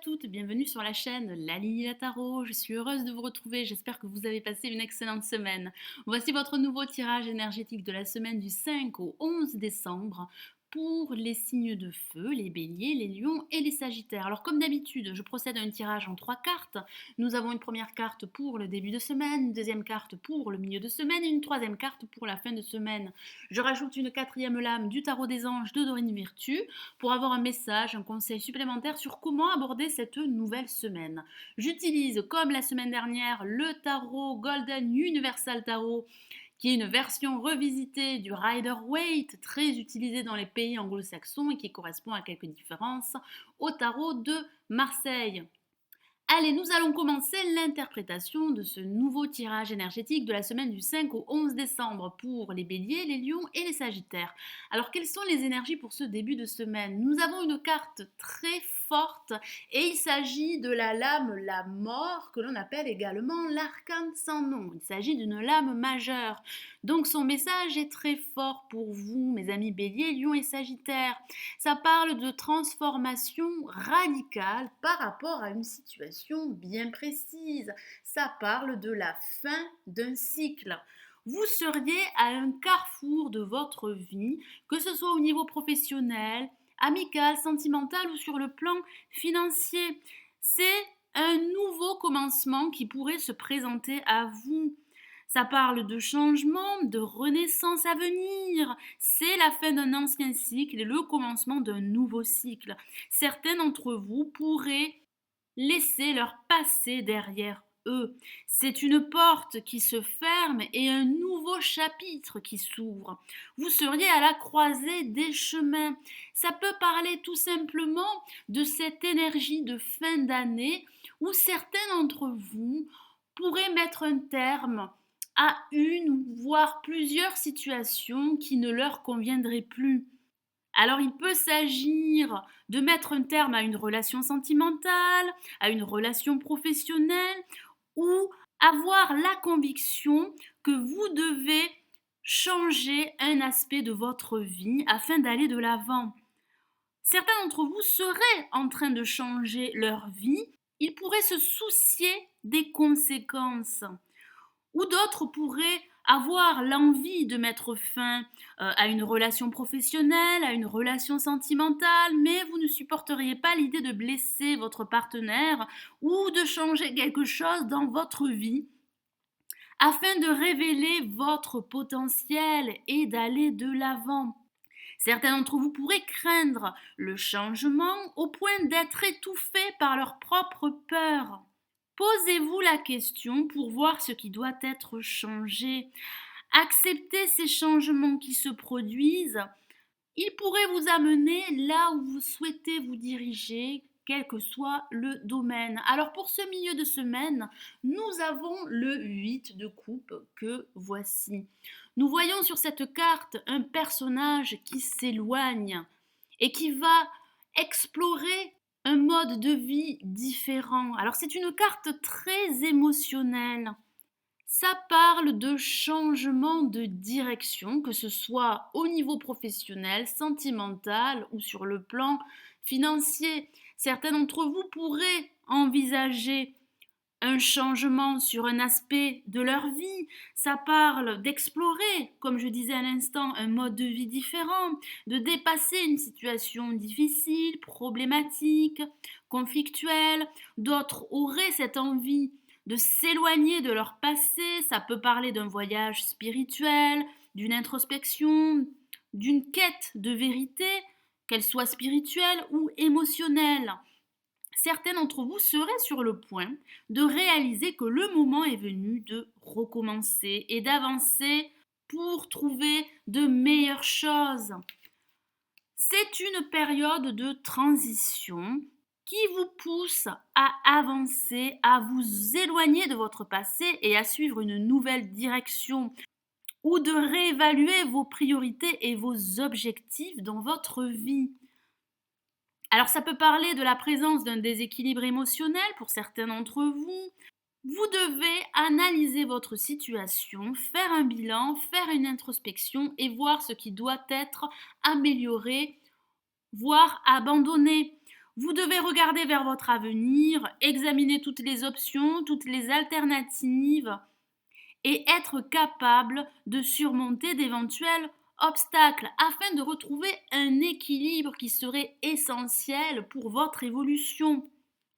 toutes, bienvenue sur la chaîne La Lily la Tarot. Je suis heureuse de vous retrouver, j'espère que vous avez passé une excellente semaine. Voici votre nouveau tirage énergétique de la semaine du 5 au 11 décembre pour les signes de feu, les béliers, les lions et les sagittaires. Alors comme d'habitude, je procède à un tirage en 3 cartes. Nous avons une première carte pour le début de semaine, une deuxième carte pour le milieu de semaine et une troisième carte pour la fin de semaine. Je rajoute une quatrième lame du tarot des anges de Dorine Virtue pour avoir un message, un conseil supplémentaire sur comment aborder cette nouvelle semaine. J'utilise, comme la semaine dernière, le tarot Golden Universal Tarot, qui est une version revisitée du Rider-Waite, très utilisé dans les pays anglo-saxons et qui correspond à quelques différences au tarot de Marseille. Allez, nous allons commencer l'interprétation de ce nouveau tirage énergétique de la semaine du 5 au 11 décembre pour les béliers, les lions et les sagittaires. Alors, quelles sont les énergies pour ce début de semaine? Nous avons une carte très forte et il s'agit de la lame la mort, que l'on appelle également l'arcane sans nom. Il s'agit d'une lame majeure. Donc, son message est très fort pour vous, mes amis béliers, lions et sagittaires. Ça parle de transformation radicale par rapport à une situation bien précise. Ça parle de la fin d'un cycle. Vous seriez à un carrefour de votre vie, que ce soit au niveau professionnel, amical, sentimental ou sur le plan financier. C'est un nouveau commencement qui pourrait se présenter à vous. Ça parle de changement, de renaissance à venir. C'est la fin d'un ancien cycle et le commencement d'un nouveau cycle. Certains d'entre vous pourraient laisser leur passé derrière eux. C'est une porte qui se ferme et un nouveau chapitre qui s'ouvre. Vous seriez à la croisée des chemins. Ça peut parler tout simplement de cette énergie de fin d'année où certains d'entre vous pourraient mettre un terme à une voire plusieurs situations qui ne leur conviendraient plus. Alors il peut s'agir de mettre un terme à une relation sentimentale, à une relation professionnelle, ou avoir la conviction que vous devez changer un aspect de votre vie afin d'aller de l'avant. Certains d'entre vous seraient en train de changer leur vie, ils pourraient se soucier des conséquences. Ou d'autres pourraient avoir l'envie de mettre fin à une relation professionnelle, à une relation sentimentale, mais vous ne supporteriez pas l'idée de blesser votre partenaire ou de changer quelque chose dans votre vie afin de révéler votre potentiel et d'aller de l'avant. Certains d'entre vous pourraient craindre le changement au point d'être étouffés par leur propre peur. Posez-vous la question pour voir ce qui doit être changé. Acceptez ces changements qui se produisent. Ils pourraient vous amener là où vous souhaitez vous diriger, quel que soit le domaine. Alors pour ce milieu de semaine, nous avons le 8 de coupe que voici. Nous voyons sur cette carte un personnage qui s'éloigne et qui va explorer un mode de vie différent. Alors c'est une carte très émotionnelle. Ça parle de changement de direction, que ce soit au niveau professionnel, sentimental ou sur le plan financier. Certains d'entre vous pourraient envisager un changement sur un aspect de leur vie. Ça parle d'explorer, comme je disais à l'instant, un mode de vie différent, de dépasser une situation difficile, problématique, conflictuelle. D'autres auraient cette envie de s'éloigner de leur passé. Ça peut parler d'un voyage spirituel, d'une introspection, d'une quête de vérité, qu'elle soit spirituelle ou émotionnelle. Certains d'entre vous seraient sur le point de réaliser que le moment est venu de recommencer et d'avancer pour trouver de meilleures choses. C'est une période de transition qui vous pousse à avancer, à vous éloigner de votre passé et à suivre une nouvelle direction ou de réévaluer vos priorités et vos objectifs dans votre vie. Alors ça peut parler de la présence d'un déséquilibre émotionnel pour certains d'entre vous. Vous devez analyser votre situation, faire un bilan, faire une introspection et voir ce qui doit être amélioré, voire abandonné. Vous devez regarder vers votre avenir, examiner toutes les options, toutes les alternatives et être capable de surmonter d'éventuels obstacles afin de retrouver un équilibre qui serait essentiel pour votre évolution.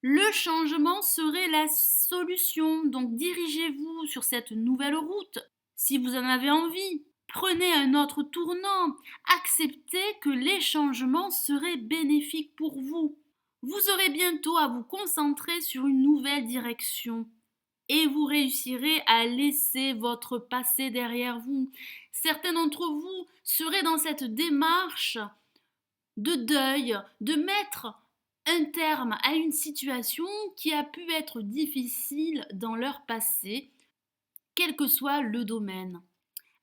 Le changement serait la solution, donc dirigez-vous sur cette nouvelle route si vous en avez envie. Prenez un autre tournant, acceptez que les changements seraient bénéfiques pour vous. Vous aurez bientôt à vous concentrer sur une nouvelle direction et vous réussirez à laisser votre passé derrière vous. Certains d'entre vous seraient dans cette démarche de deuil, de mettre un terme à une situation qui a pu être difficile dans leur passé, quel que soit le domaine.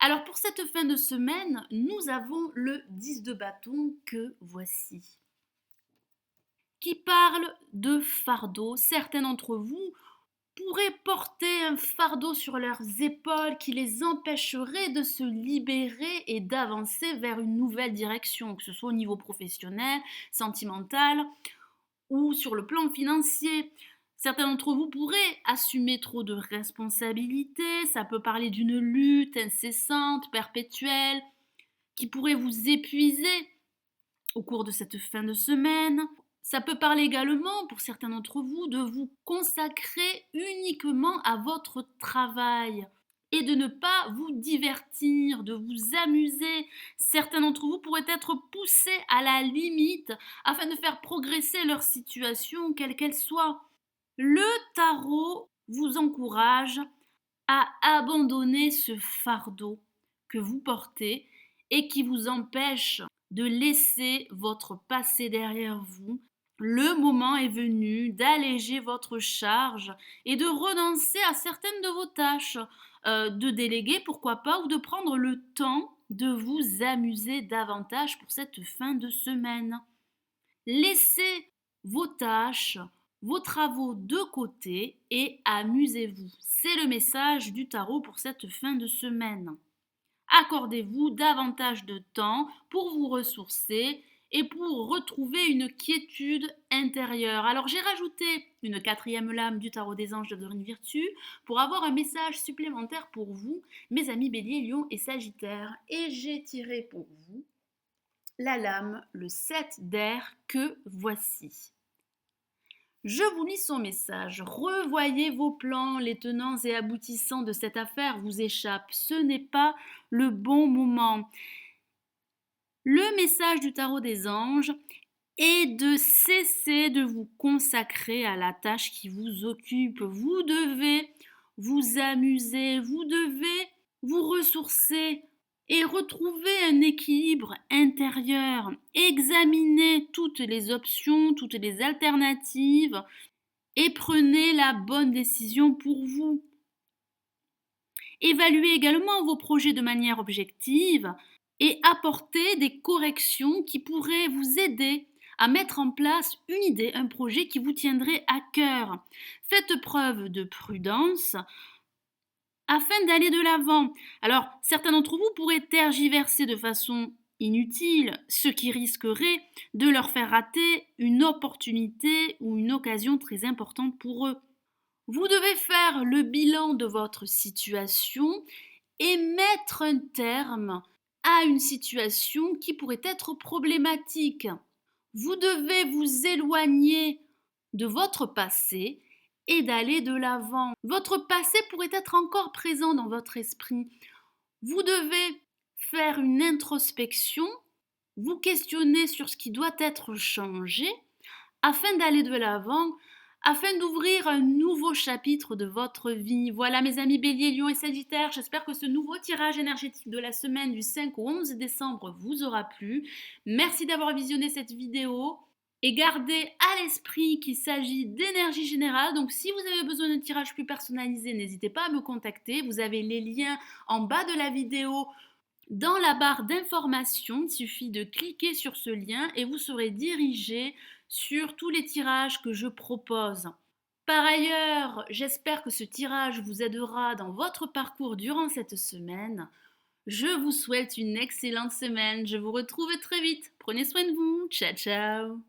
Alors pour cette fin de semaine, nous avons le 10 de bâton que voici, qui parle de fardeau. Certains d'entre vous pourraient porter un fardeau sur leurs épaules qui les empêcherait de se libérer et d'avancer vers une nouvelle direction, que ce soit au niveau professionnel, sentimental ou sur le plan financier. Certains d'entre vous pourraient assumer trop de responsabilités, ça peut parler d'une lutte incessante, perpétuelle, qui pourrait vous épuiser au cours de cette fin de semaine. Ça peut parler également, pour certains d'entre vous, de vous consacrer uniquement à votre travail et de ne pas vous divertir, de vous amuser. Certains d'entre vous pourraient être poussés à la limite afin de faire progresser leur situation, quelle qu'elle soit. Le tarot vous encourage à abandonner ce fardeau que vous portez et qui vous empêche de laisser votre passé derrière vous. Le moment est venu d'alléger votre charge et de renoncer à certaines de vos tâches, de déléguer pourquoi pas ou de prendre le temps de vous amuser davantage pour cette fin de semaine. Laissez vos tâches, vos travaux de côté et amusez-vous. C'est le message du tarot pour cette fin de semaine. Accordez-vous davantage de temps pour vous ressourcer et pour retrouver une quiétude intérieure. Alors j'ai rajouté une quatrième lame du tarot des anges de Dorine Virtue pour avoir un message supplémentaire pour vous, mes amis Bélier, Lion et Sagittaire. Et j'ai tiré pour vous la lame, le 7 d'air que voici. Je vous lis son message. Revoyez vos plans, les tenants et aboutissants de cette affaire vous échappent. Ce n'est pas le bon moment. Le message du tarot des anges est de cesser de vous consacrer à la tâche qui vous occupe. Vous devez vous amuser, vous devez vous ressourcer et retrouver un équilibre intérieur. Examinez toutes les options, toutes les alternatives et prenez la bonne décision pour vous. Évaluez également vos projets de manière objective et apportez des corrections qui pourraient vous aider à mettre en place une idée, un projet qui vous tiendrait à cœur. Faites preuve de prudence afin d'aller de l'avant. Alors, certains d'entre vous pourraient tergiverser de façon inutile, ce qui risquerait de leur faire rater une opportunité ou une occasion très importante pour eux. Vous devez faire le bilan de votre situation et mettre un terme à une situation qui pourrait être problématique. Vous devez vous éloigner de votre passé et d'aller de l'avant. Votre passé pourrait être encore présent dans votre esprit. Vous devez faire une introspection, vous questionner sur ce qui doit être changé afin d'aller de l'avant, afin d'ouvrir un nouveau chapitre de votre vie. Voilà mes amis Bélier, Lion et Sagittaire, j'espère que ce nouveau tirage énergétique de la semaine du 5 au 11 décembre vous aura plu. Merci d'avoir visionné cette vidéo. Et gardez à l'esprit qu'il s'agit d'énergie générale. Donc si vous avez besoin d'un tirage plus personnalisé, n'hésitez pas à me contacter. Vous avez les liens en bas de la vidéo dans la barre d'information. Il suffit de cliquer sur ce lien et vous serez dirigé sur tous les tirages que je propose. Par ailleurs, j'espère que ce tirage vous aidera dans votre parcours durant cette semaine. Je vous souhaite une excellente semaine. Je vous retrouve très vite. Prenez soin de vous. Ciao, ciao.